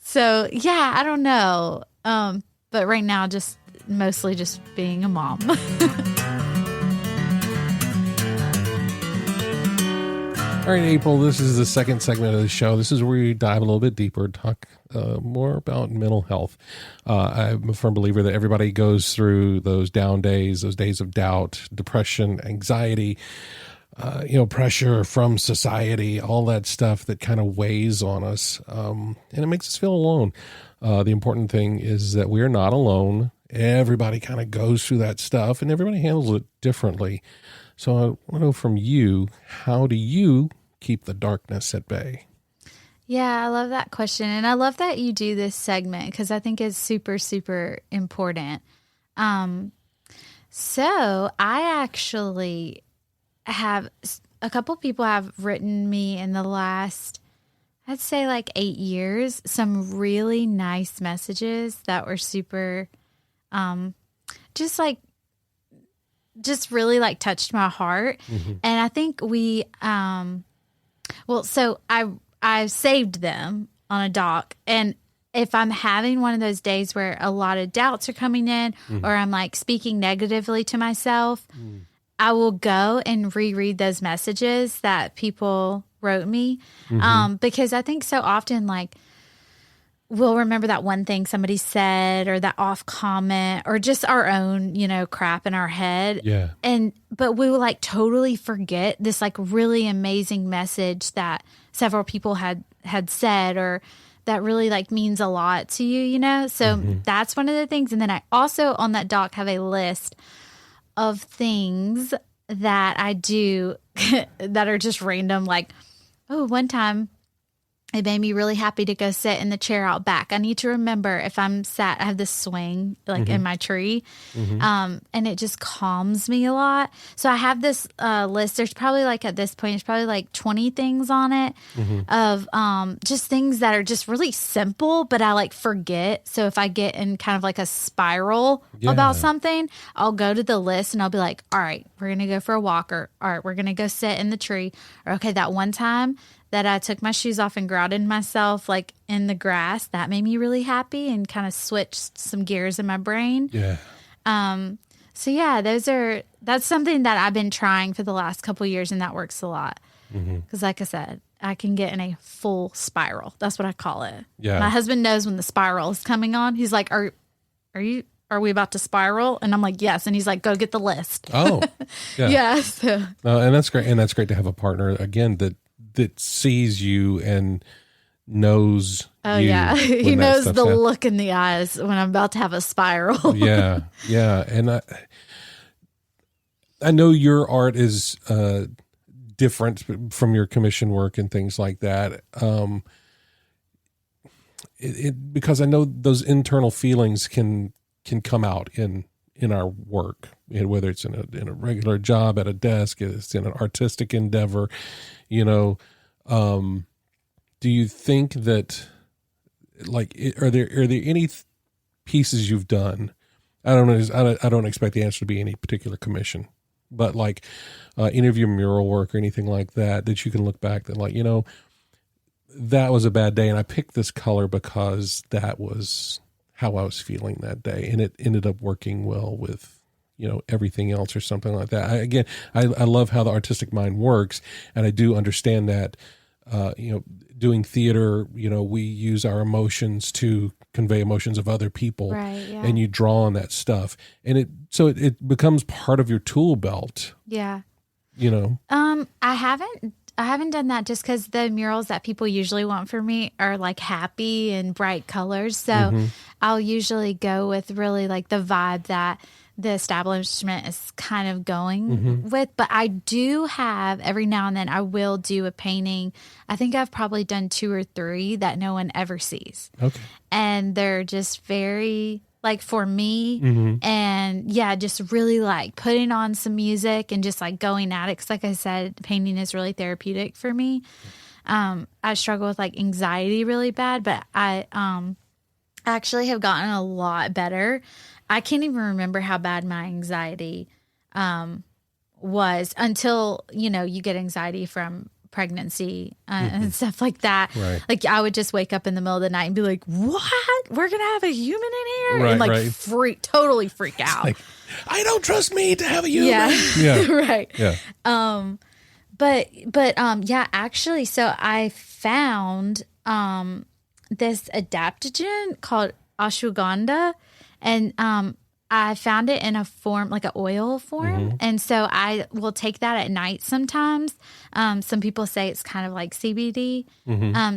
So yeah, I don't know. But right now, just mostly just being a mom. All right, April, this is the second segment of the show. This is where we dive a little bit deeper, talk more about mental health. I'm a firm believer that everybody goes through those down days, those days of doubt, depression, anxiety, pressure from society, all that stuff that kind of weighs on us, and it makes us feel alone. The important thing is that we're not alone. Everybody kind of goes through that stuff, and everybody handles it differently. So I want to know from you, how do you keep the darkness at bay? Yeah, I love that question. And I love that you do this segment, because I think it's super, super important. So I actually have a couple people have written me in the last, I'd say like 8 years, some really nice messages that were super, just really like touched my heart. And I think so I saved them on a doc, and if I'm having one of those days where a lot of doubts are coming in, or I'm like speaking negatively to myself, I will go and reread those messages that people wrote me. Because I think so often, like, we'll remember that one thing somebody said, or that off comment, or just our own, crap in our head. Yeah. But we will like totally forget this like really amazing message that several people had said, or that really like means a lot to you, So that's one of the things. And then I also on that doc have a list of things that I do that are just random. Like, one time it made me really happy to go sit in the chair out back. I need to remember, if I'm sat, I have this swing like in my tree, and it just calms me a lot. So I have this list. There's probably like, at this point, there's probably like 20 things on it of just things that are just really simple, but I like forget. So if I get in kind of like a spiral about something, I'll go to the list and I'll be like, all right, we're going to go for a walk, or all right, we're going to go sit in the tree, or okay, that one time that I took my shoes off and grounded myself like in the grass, that made me really happy and kind of switched some gears in my brain. Yeah. So yeah, that's something that I've been trying for the last couple of years, and that works a lot. Because like I said, I can get in a full spiral. That's what I call it. Yeah. My husband knows when the spiral is coming on. He's like, are we about to spiral? And I'm like, yes. And he's like, go get the list. Oh, yeah. Yeah. So. And that's great. And that's great to have a partner again that sees you and knows. Oh yeah. He knows the look in the eyes when I'm about to have a spiral. Yeah. And I know your art is different from your commission work and things like that. Because I know those internal feelings can come out in our work, whether it's in a regular job at a desk, it's in an artistic endeavor, do you think that, like, are there any pieces you've done? I don't know. I don't expect the answer to be any particular commission, but like any of your mural work or anything like that you can look back that like, that was a bad day, and I picked this color because that was how I was feeling that day, and it ended up working well with everything else or something like that. I love how the artistic mind works, and I do understand that doing theater, we use our emotions to convey emotions of other people, right, yeah. And you draw on that stuff, and it becomes part of your tool belt. Yeah. I haven't haven't done that just because the murals that people usually want for me are like happy and bright colors. So I'll usually go with really like the vibe that the establishment is kind of going with. But I do have, every now and then, I will do a painting. I think I've probably done 2 or 3 that no one ever sees. Okay. And they're just very, like, for me. And yeah, just really like putting on some music and just like going at it. Because like I said, painting is really therapeutic for me. I struggle with like anxiety really bad, but I actually have gotten a lot better. I can't even remember how bad my anxiety was until, you know, you get anxiety from pregnancy and stuff like that. Right. Like I would just wake up in the middle of the night and be like, what? We're going to have a human in here? Right, and like totally freak out. Like, I don't trust me to have a human. Yeah. Right. Yeah. But yeah, actually, so I found this adaptogen called ashwagandha, and I found it in a form, like an oil form. And so I will take that at night sometimes. Some people say it's kind of like CBD.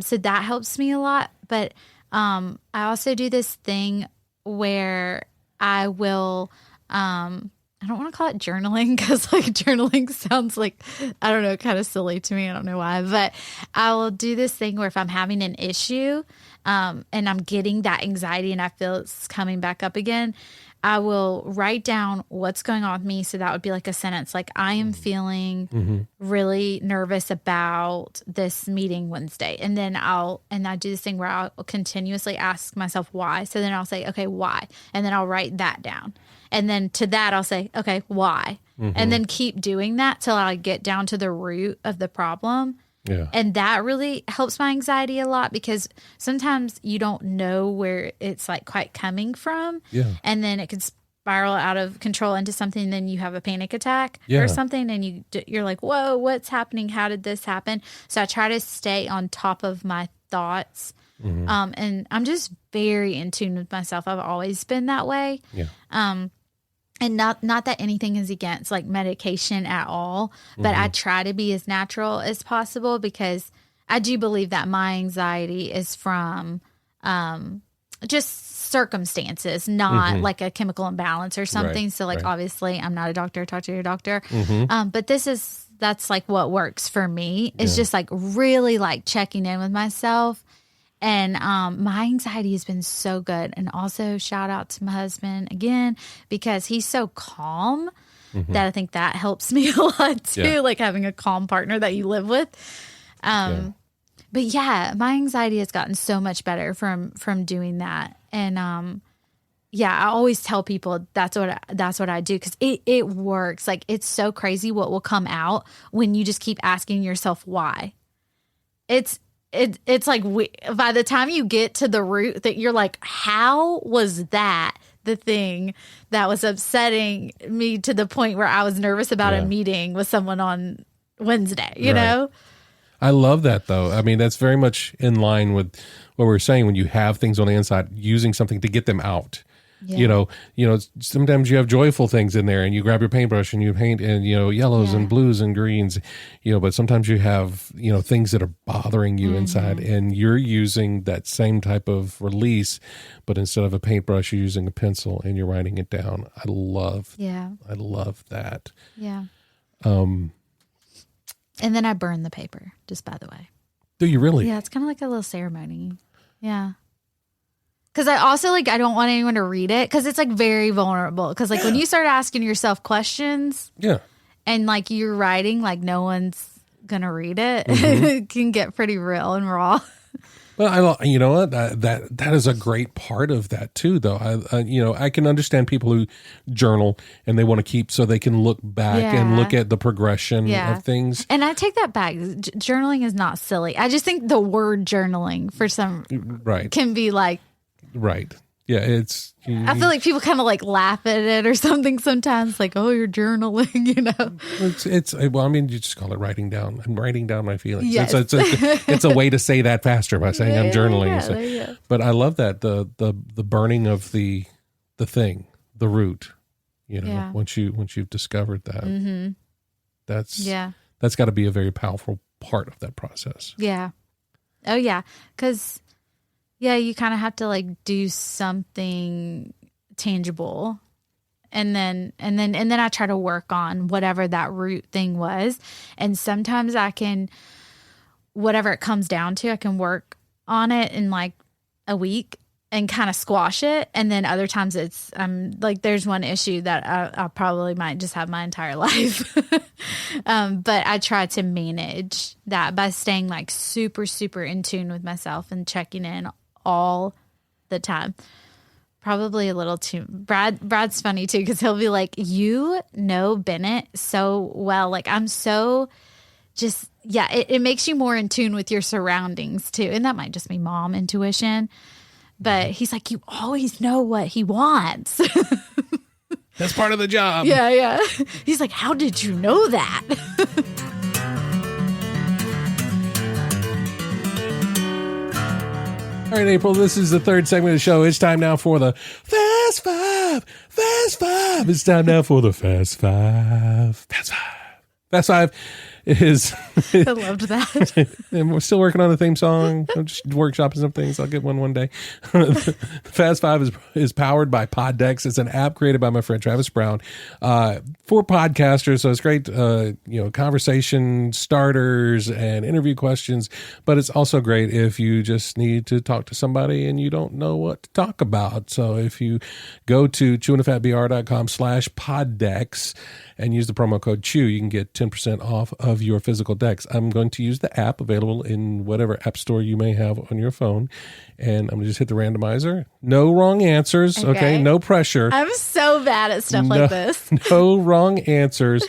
So that helps me a lot. But I also do this thing where I will, I don't want to call it journaling because like journaling sounds like, I don't know, kind of silly to me. I don't know why. But I will do this thing where if I'm having an issue and I'm getting that anxiety and I feel it's coming back up again, I will write down what's going on with me. So that would be like a sentence, like I am feeling really nervous about this meeting Wednesday. And then I do this thing where I'll continuously ask myself why. So then I'll say, okay, why? And then I'll write that down. And then to that, I'll say, okay, why? And then keep doing that till I get down to the root of the problem. Yeah. And that really helps my anxiety a lot because sometimes you don't know where it's like quite coming from. Yeah. And then it can spiral out of control into something. Then you have a panic attack Yeah. or something. And you're like, whoa, what's happening? How did this happen? So I try to stay on top of my thoughts. And I'm just very in tune with myself. I've always been that way. Yeah. And not that anything is against like medication at all, but I try to be as natural as possible because I do believe that my anxiety is from just circumstances, not like a chemical imbalance or something. Right, So like, right. obviously I'm not a doctor, talk to your doctor. But that's like what works for me is just like really like checking in with myself. And my anxiety has been so good. And also shout out to my husband again, because he's so calm that I think that helps me a lot too, like having a calm partner that you live with. But yeah, my anxiety has gotten so much better from doing that. And I always tell people that's what I do because it works. Like it's so crazy what will come out when you just keep asking yourself why. It's like by the time you get to the root that you're like, how was that the thing that was upsetting me to the point where I was nervous about a meeting with someone on Wednesday, you know? I love that though. I mean, that's very much in line with what we were saying when you have things on the inside, using something to get them out. Yeah. You know, sometimes you have joyful things in there and you grab your paintbrush and you paint and, yellows and blues and greens, but sometimes you have, things that are bothering you inside and you're using that same type of release, but instead of a paintbrush, you're using a pencil and you're writing it down. I love that. Yeah. And then I burn the paper, just by the way. Do you really? Yeah. It's kind of like a little ceremony. Yeah. Because I also, I don't want anyone to read it because it's, very vulnerable. Because, when you start asking yourself questions and, you're writing, no one's going to read it, it can get pretty real and raw. Well, you know what? That is a great part of that, too, though. I can understand people who journal and they want to keep so they can look back and look at the progression of things. And I take that back. Journaling is not silly. I just think the word journaling for some can be Right. Yeah, it's... I feel like people kind of laugh at it or something sometimes, oh, you're journaling, It's well, I mean, you just call it writing down. I'm writing down my feelings. Yes. It's a way to say that faster by saying I'm journaling. Yeah, So, there you go. but I love that, the burning of the thing, the root, once you've discovered that. That's got to be a very powerful part of that process. Yeah. Oh yeah. 'Cause yeah, you kind of have to like do something tangible. And then I try to work on whatever that root thing was. And sometimes I can, whatever it comes down to, I can work on it in like a week and kind of squash it. And then other times it's, like, there's one issue that I probably might just have my entire life. But I try to manage that by staying like super, super in tune with myself and checking in all the time. Probably a little too. Brad's funny too, because he'll be like, you know Bennett so well. Like, I'm so just, yeah, it makes you more in tune with your surroundings too. And that might just be mom intuition. But he's like, you always know what he wants. That's part of the job. Yeah, yeah. He's like, how did you know that? All right, April, this is the third segment of the show. It's time now for the Fast Five. Fast Five. It's time now for the Fast Five. Fast Five. Fast Five is... I loved that. And we're still working on the theme song. I'm just workshopping some things. I'll get one day. Fast Five is powered by Poddex. It's an app created by my friend Travis Brown for podcasters. So it's great, conversation starters and interview questions. But it's also great if you just need to talk to somebody and you don't know what to talk about. So if you go to chewinthefatbr.com/poddex and use the promo code CHEW, you can get 10% off of your physical decks. I'm going to use the app available in whatever app store you may have on your phone. And I'm going to just hit the randomizer. No wrong answers. Okay. No pressure. I'm so bad at stuff like this. No wrong answers.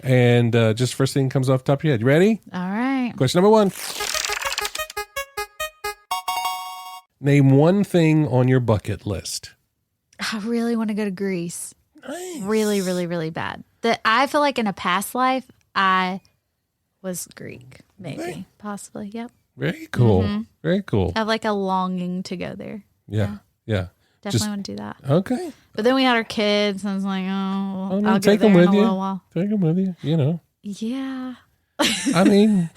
And just first thing comes off the top of your head. You ready? All right. Question number 1. Name one thing on your bucket list. I really want to go to Greece. Nice. Really, really, really bad. I feel like in a past life, I was Greek, maybe, possibly. Yep. Very cool. Mm-hmm. Very cool. I have like a longing to go there. Yeah. Definitely want to do that. Okay. But then we had our kids, and I was like, no, I'll take them with in a you. little while. Take them with you, Yeah. I mean.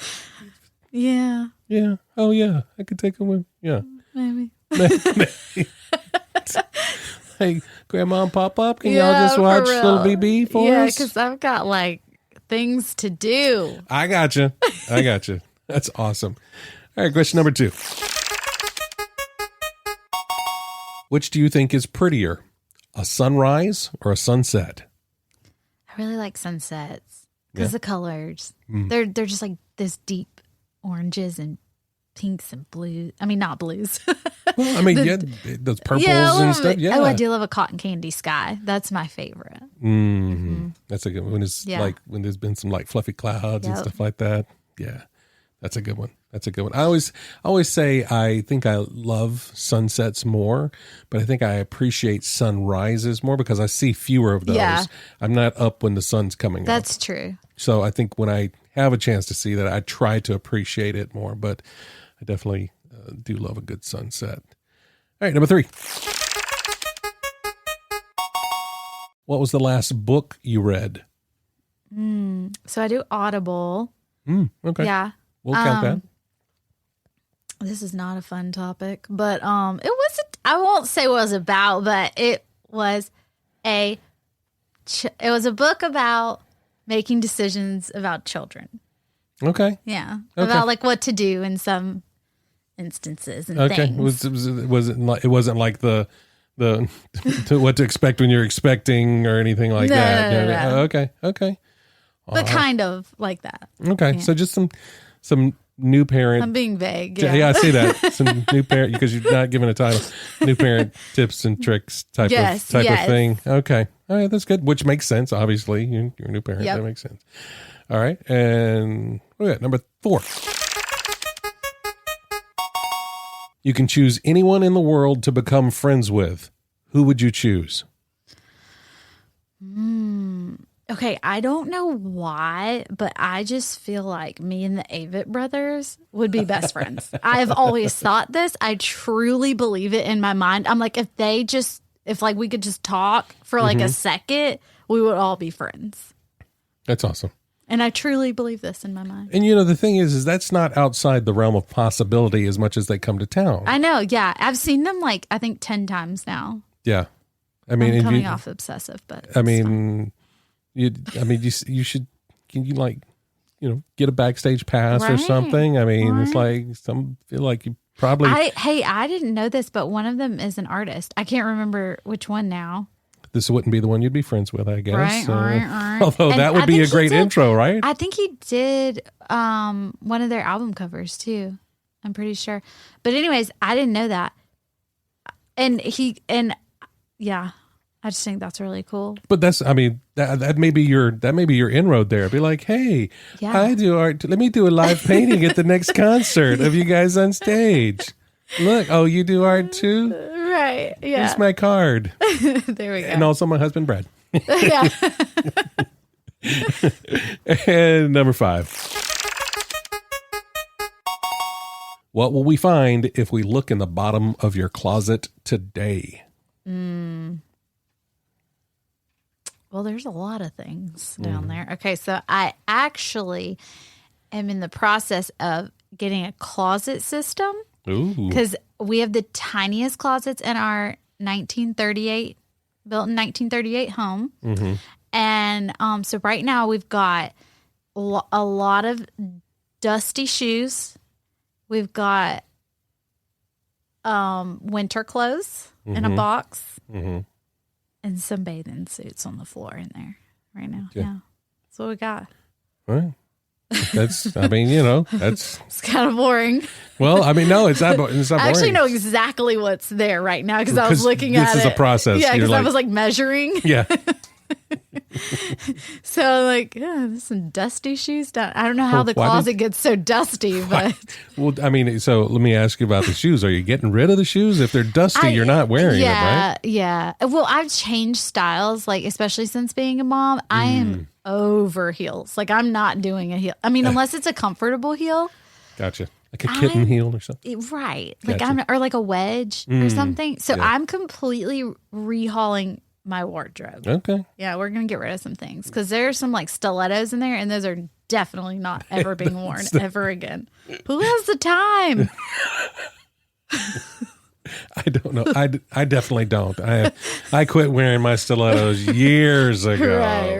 Yeah. Yeah. Oh, yeah. I could take them with. Yeah. Maybe. Hey, Grandma and Pop, can y'all just watch Little BB for us? Yeah, because I've got like things to do. I got you. That's awesome. All right, question number 2. Which do you think is prettier, a sunrise or a sunset? I really like sunsets because the colors. They're just like this deep oranges and pinks and blues. I mean, not blues. Well, I mean, those purples and stuff. Yeah. Oh, I do love a cotton candy sky. That's my favorite. Mm-hmm. That's a good one. It's like when there's been some like fluffy clouds and stuff like that. Yeah, that's a good one. I always say I think I love sunsets more, but I think I appreciate sunrises more because I see fewer of those. Yeah. I'm not up when the sun's coming up. That's true. So I think when I have a chance to see that, I try to appreciate it more, but I definitely do love a good sunset. All right, number 3. What was the last book you read? So I do Audible. Okay. Yeah. We'll count that. This is not a fun topic, but it wasn't. I won't say what it was about, but it was a book about making decisions about children. Okay. Yeah. Okay. About like what to do in some instances and things. It wasn't like the what to expect when you're expecting or anything like that. No. Okay. But kind of like that. Okay. Yeah. So just some new parent. I'm being vague. Yeah, I see that. Some new parent, because you're not giving a title. New parent tips and tricks type of thing. Okay. All right, that's good. Which makes sense, obviously. You're a new parent. Yep. That makes sense. All right. And what we got? Number 4. You can choose anyone in the world to become friends with. Who would you choose? Okay, I don't know why, but I just feel like me and the Avett brothers would be best friends. I've always thought this. I truly believe it in my mind. I'm like, if we could just talk for like a second, we would all be friends. That's awesome. And I truly believe this in my mind. And the thing is that's not outside the realm of possibility as much as they come to town. I know. Yeah. I've seen them I think 10 times now. Yeah. I mean, I'm coming off obsessive, but you should, can you get a backstage pass or something? I mean, it's like some feel like you probably. I didn't know this, but one of them is an artist. I can't remember which one now. This wouldn't be the one you'd be friends with, I guess. Right. Although that would be a great intro, right? I think he did one of their album covers too. I'm pretty sure. But anyways, I didn't know that. Yeah, I just think that's really cool. But that may be your inroad there. Be like, hey, I do art. Let me do a live painting at the next concert of you guys on stage. Look, you do art too? Right, yeah. Here's my card. There we go. And also my husband, Brad. Yeah. And number 5. What will we find if we look in the bottom of your closet today? Well, there's a lot of things down there. Okay, so I actually am in the process of getting a closet system. Ooh. Because we have the tiniest closets in our built in 1938 home. Mm-hmm. And so right now we've got a lot of dusty shoes. We've got winter clothes in a box. Mm-hmm. And some bathing suits on the floor in there right now. Yeah. That's what we got. All right. That's, that's it's kind of boring. Well, no, it's not boring. I actually know exactly what's there right now because I was looking at it. This is a process. Yeah, because I was measuring. Yeah. So there's some dusty shoes down. I don't know how the closet gets so dusty, but well, so let me ask you about the shoes. Are you getting rid of the shoes? If they're dusty, you're not wearing them, right? Yeah. Well, I've changed styles, especially since being a mom. I am over heels. I'm not doing a heel. Unless it's a comfortable heel. Gotcha. Like a kitten heel or something. Right. Gotcha. Or a wedge or something. So I'm completely rehauling my wardrobe. Okay. Yeah, we're going to get rid of some things because there's some stilettos in there and those are definitely not ever being worn ever again. Who has the time? I don't know. I definitely don't. I quit wearing my stilettos years ago. Right.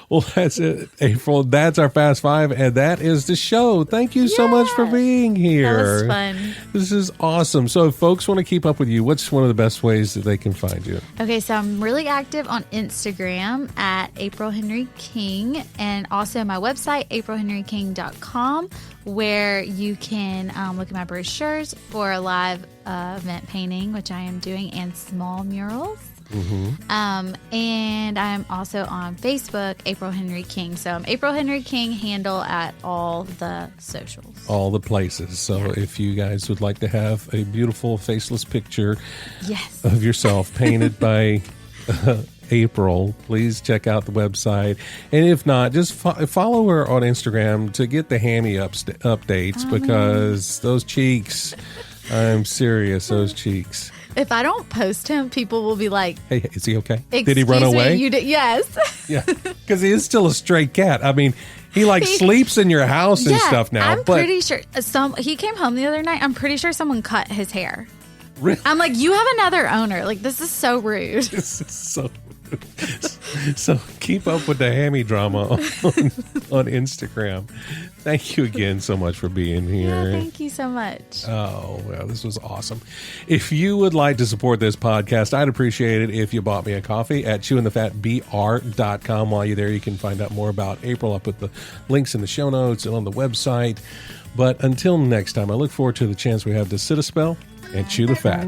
Well, that's it, April. That's our Fast Five, and that is the show. Thank you so much for being here. That was fun. This is awesome. So if folks want to keep up with you, what's one of the best ways that they can find you? Okay, so I'm really active on Instagram at April Henry King, and also my website, aprilhenryking.com, where you can look at my brochures for a live event painting, which I am doing, and small murals. Mm-hmm. And I'm also on Facebook, April Henry King. So I'm April Henry King handle at all the socials. All the places. So if you guys would like to have a beautiful faceless picture of yourself painted by April, please check out the website. And if not, just follow her on Instagram to get the hammy updates because those cheeks, I'm serious, those cheeks. If I don't post him, people will be like, hey, is he okay? Did he run away? You did, yes. Yeah, because he is still a stray cat. He sleeps in your house and stuff now. I'm pretty sure he came home the other night. I'm pretty sure someone cut his hair. Really? I'm like, you have another owner. This is so rude. This is so So keep up with the hammy drama on Instagram. Thank you again so much for being here. Yeah, thank you so much. Oh, well, this was awesome. If you would like to support this podcast, I'd appreciate it if you bought me a coffee at chewingthefatbr.com. While you're there, you can find out more about April. I'll put the links in the show notes and on the website. But until next time, I look forward to the chance we have to sit a spell and chew the fat.